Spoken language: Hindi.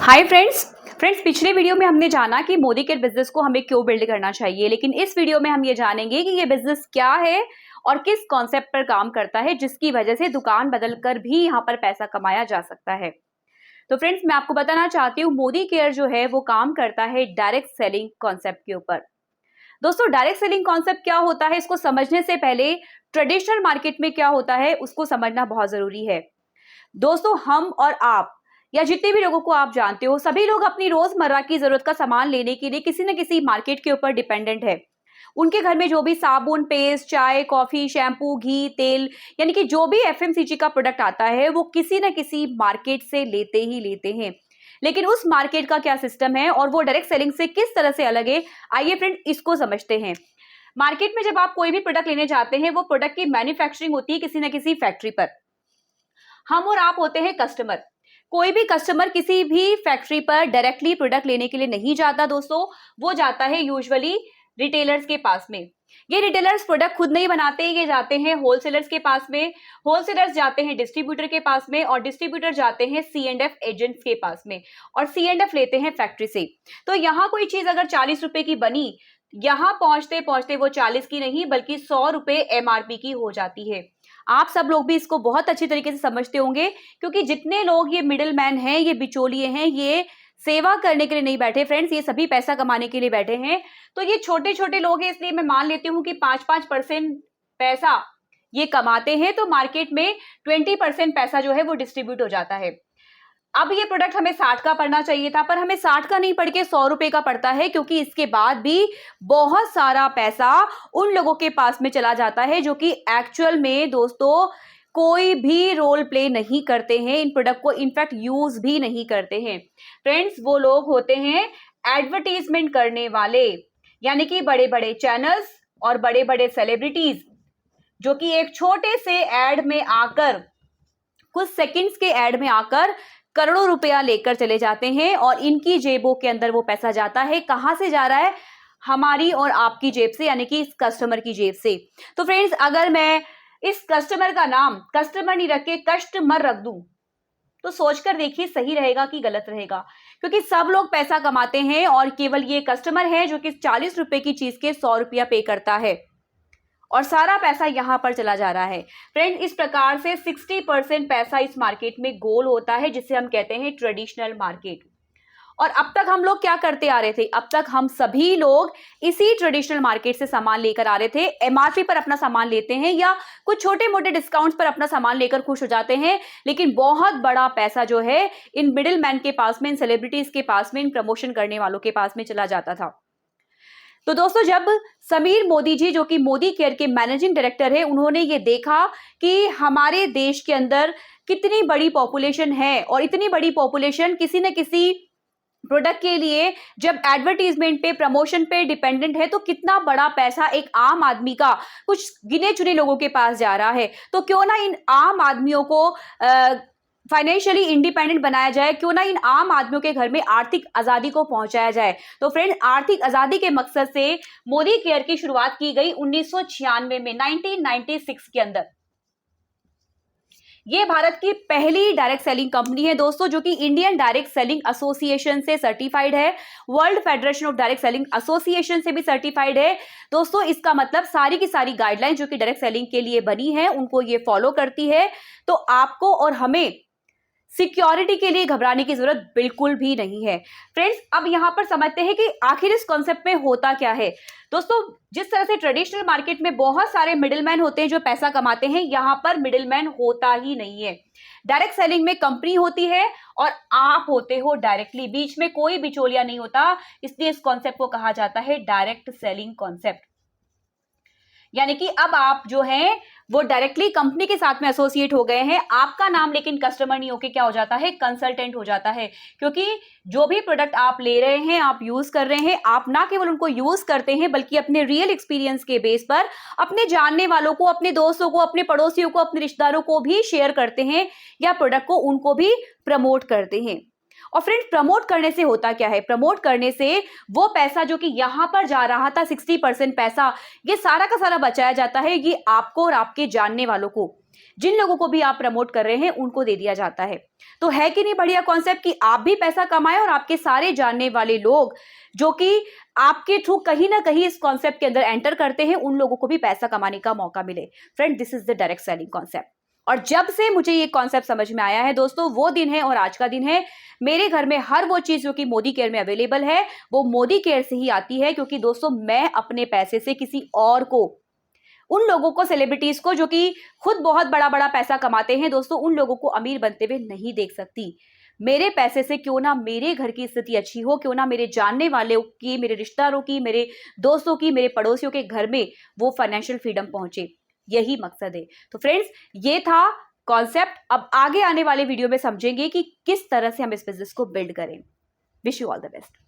हाय फ्रेंड्स पिछले वीडियो में हमने जाना कि मोदी केयर बिजनेस को हमें क्यों बिल्ड करना चाहिए, लेकिन इस वीडियो में हम ये जानेंगे कि ये बिजनेस क्या है और किस कॉन्सेप्ट पर काम करता है जिसकी वजह से दुकान बदलकर भी यहाँ पर पैसा कमाया जा सकता है। तो फ्रेंड्स, मैं आपको बताना चाहती हूँ मोदी केयर जो है वो काम करता है डायरेक्ट सेलिंग कॉन्सेप्ट के ऊपर। दोस्तों, डायरेक्ट सेलिंग कॉन्सेप्ट क्या होता है इसको समझने से पहले ट्रेडिशनल मार्केट में क्या होता है उसको समझना बहुत जरूरी है। दोस्तों, हम और आप या जितने भी लोगों को आप जानते हो, सभी लोग अपनी रोजमर्रा की जरूरत का सामान लेने के लिए किसी न किसी मार्केट के ऊपर डिपेंडेंट है। उनके घर में जो भी साबुन, पेस्ट, चाय, कॉफी, शैम्पू, घी, तेल, यानी कि जो भी एफएमसीजी का प्रोडक्ट आता है वो किसी न किसी मार्केट से लेते ही लेते हैं। लेकिन उस मार्केट का क्या सिस्टम है और वो डायरेक्ट सेलिंग से किस तरह से अलग है, आइए फ्रेंड इसको समझते हैं। मार्केट में जब आप कोई भी प्रोडक्ट लेने जाते हैं, वो प्रोडक्ट की मैन्युफैक्चरिंग होती है किसी न किसी फैक्ट्री पर। हम और आप होते हैं कस्टमर। कोई भी कस्टमर किसी भी फैक्ट्री पर डायरेक्टली प्रोडक्ट लेने के लिए नहीं जाता दोस्तों, वो जाता है यूजुअली रिटेलर्स के पास में। ये रिटेलर्स प्रोडक्ट खुद नहीं बनाते, ये जाते हैं होलसेलर्स के पास में, होलसेलर्स जाते हैं डिस्ट्रीब्यूटर के पास में, और डिस्ट्रीब्यूटर जाते हैं C&F एजेंट्स के पास में, और C&F लेते हैं फैक्ट्री से। तो यहाँ कोई चीज अगर 40 रुपए की बनी, यहाँ पहुंचते पहुंचते वो 40 की नहीं बल्कि 100 रुपए MRP की हो जाती है। आप सब लोग भी इसको बहुत अच्छी तरीके से समझते होंगे, क्योंकि जितने लोग ये मिडिल मैन हैं, ये बिचौलिए हैं, ये सेवा करने के लिए नहीं बैठे फ्रेंड्स, ये सभी पैसा कमाने के लिए बैठे हैं। तो ये छोटे छोटे लोग हैं, इसलिए मैं मान लेती हूँ कि 5-5% पैसा ये कमाते हैं, तो मार्केट में 20% पैसा जो है वो डिस्ट्रीब्यूट हो जाता है। अब ये प्रोडक्ट हमें 60 का पड़ना चाहिए था, पर हमें 60 का नहीं पड़ के 100 रुपए का पड़ता है, क्योंकि इसके बाद भी बहुत सारा पैसा उन लोगों के पास में चला जाता है जो कि एक्चुअल में दोस्तों कोई भी रोल प्ले नहीं करते हैं, इन प्रोडक्ट को इनफैक्ट यूज भी नहीं करते हैं। फ्रेंड्स, वो लोग होते हैं एडवर्टीजमेंट करने वाले, यानी कि बड़े बड़े चैनल्स और बड़े बड़े सेलिब्रिटीज, जो कि एक छोटे से एड में आकर, कुछ सेकंड्स के एड में आकर करोड़ों रुपया लेकर चले जाते हैं, और इनकी जेबों के अंदर वो पैसा जाता है। कहां से जा रहा है? हमारी और आपकी जेब से, यानी कि इस कस्टमर की जेब से। तो फ्रेंड्स, अगर मैं इस कस्टमर का नाम कस्टमर नहीं रख के कस्टमर रख दूं, तो सोचकर देखिए सही रहेगा कि गलत रहेगा, क्योंकि सब लोग पैसा कमाते हैं और केवल ये कस्टमर है जो कि 40 रुपए की चीज के 100 रुपया पे करता है, और सारा पैसा यहां पर चला जा रहा है। फ्रेंड, इस प्रकार से 60% पैसा इस मार्केट में गोल होता है, जिसे हम कहते हैं ट्रेडिशनल मार्केट। और अब तक हम लोग क्या करते आ रहे थे? अब तक हम सभी लोग इसी ट्रेडिशनल मार्केट से सामान लेकर आ रहे थे। MRP पर अपना सामान लेते हैं या कुछ छोटे मोटे डिस्काउंट्स पर अपना सामान लेकर खुश हो जाते हैं, लेकिन बहुत बड़ा पैसा जो है इन मिडिल मैन के पास में, इन सेलिब्रिटीज के पास में, इन प्रमोशन करने वालों के पास में चला जाता था। तो दोस्तों, जब समीर मोदी जी, जो कि मोदी केयर के मैनेजिंग डायरेक्टर है, उन्होंने ये देखा कि हमारे देश के अंदर कितनी बड़ी पॉपुलेशन है, और इतनी बड़ी पॉपुलेशन किसी न किसी प्रोडक्ट के लिए जब एडवर्टीजमेंट पे, प्रमोशन पे डिपेंडेंट है, तो कितना बड़ा पैसा एक आम आदमी का, कुछ गिने चुने लोगों के पास जा रहा है। तो क्यों ना इन आम आदमियों को फाइनेंशियली इंडिपेंडेंट बनाया जाए, क्यों ना इन आम आदमियों के घर में आर्थिक आजादी को पहुंचाया जाए। तो फ्रेंड, आर्थिक आजादी के मकसद से मोदी केयर की शुरुआत की गई 1996 में, 1996 के अंदर। ये भारत की पहली डायरेक्ट सेलिंग कंपनी है दोस्तों, जो कि इंडियन डायरेक्ट सेलिंग एसोसिएशन से सर्टिफाइड है, world federation of direct selling association से भी सर्टिफाइड है। दोस्तों, इसका मतलब सारी की सारी गाइडलाइन जो कि डायरेक्ट सेलिंग के लिए बनी है, उनको ये फॉलो करती है। तो आपको और हमें सिक्योरिटी के लिए घबराने की जरूरत बिल्कुल भी नहीं है। फ्रेंड्स, अब यहां पर समझते हैं कि आखिर इस कॉन्सेप्ट में होता क्या है। दोस्तों, जिस तरह से ट्रेडिशनल मार्केट में बहुत सारे मिडिलमैन होते हैं जो पैसा कमाते हैं, यहां पर मिडिलमैन होता ही नहीं है। डायरेक्ट सेलिंग में कंपनी होती है और आप होते हो डायरेक्टली, बीच में कोई बिचौलिया नहीं होता, इसलिए इस कॉन्सेप्ट को कहा जाता है डायरेक्ट सेलिंग कॉन्सेप्ट। यानी कि अब आप जो हैं वो डायरेक्टली कंपनी के साथ में एसोसिएट हो गए हैं। आपका नाम लेकिन कस्टमर नहीं होके क्या हो जाता है? कंसल्टेंट हो जाता है, क्योंकि जो भी प्रोडक्ट आप ले रहे हैं, आप यूज कर रहे हैं, आप ना केवल उनको यूज करते हैं बल्कि अपने रियल एक्सपीरियंस के बेस पर अपने जानने वालों को, अपने दोस्तों को, अपने पड़ोसियों को, अपने रिश्तेदारों को भी शेयर करते हैं, या प्रोडक्ट को उनको भी प्रमोट करते हैं। और फ्रेंड्स प्रमोट करने से होता क्या है, प्रमोट करने से वो पैसा जो कि यहां पर जा रहा था 60% पैसा, ये सारा का सारा बचाया जाता है, ये आपको और आपके जानने वालों को, जिन लोगों को भी आप प्रमोट कर रहे हैं उनको दे दिया जाता है। तो है कि नहीं बढ़िया कॉन्सेप्ट कि आप भी पैसा कमाएं और आपके सारे जानने वाले लोग जो कि आपके थ्रू कहीं ना कहीं इस कॉन्सेप्ट के अंदर एंटर करते हैं उन लोगों को भी पैसा कमाने का मौका मिले। Friend, this is the direct selling concept. और जब से मुझे ये कॉन्सेप्ट समझ में आया है दोस्तों, वो दिन है और आज का दिन है। मेरे घर में हर वो चीज जो कि मोदी केयर में अवेलेबल है वो मोदी केयर से ही आती है, क्योंकि दोस्तों मैं अपने पैसे से किसी और को, उन लोगों को, सेलिब्रिटीज को जो कि खुद बहुत बड़ा बड़ा पैसा कमाते हैं दोस्तों, उन लोगों को अमीर बनते हुए नहीं देख सकती। मेरे पैसे से क्यों ना मेरे घर की स्थिति अच्छी हो, क्यों ना मेरे जानने वालों की, मेरे रिश्तेदारों की, मेरे दोस्तों की, मेरे पड़ोसियों के घर में वो फाइनेंशियल फ्रीडम पहुंचे, यही मकसद है। तो फ्रेंड्स, ये था कॉन्सेप्ट। अब आगे आने वाले वीडियो में समझेंगे कि किस तरह से हम इस बिजनेस को बिल्ड करें। Wish you all the best.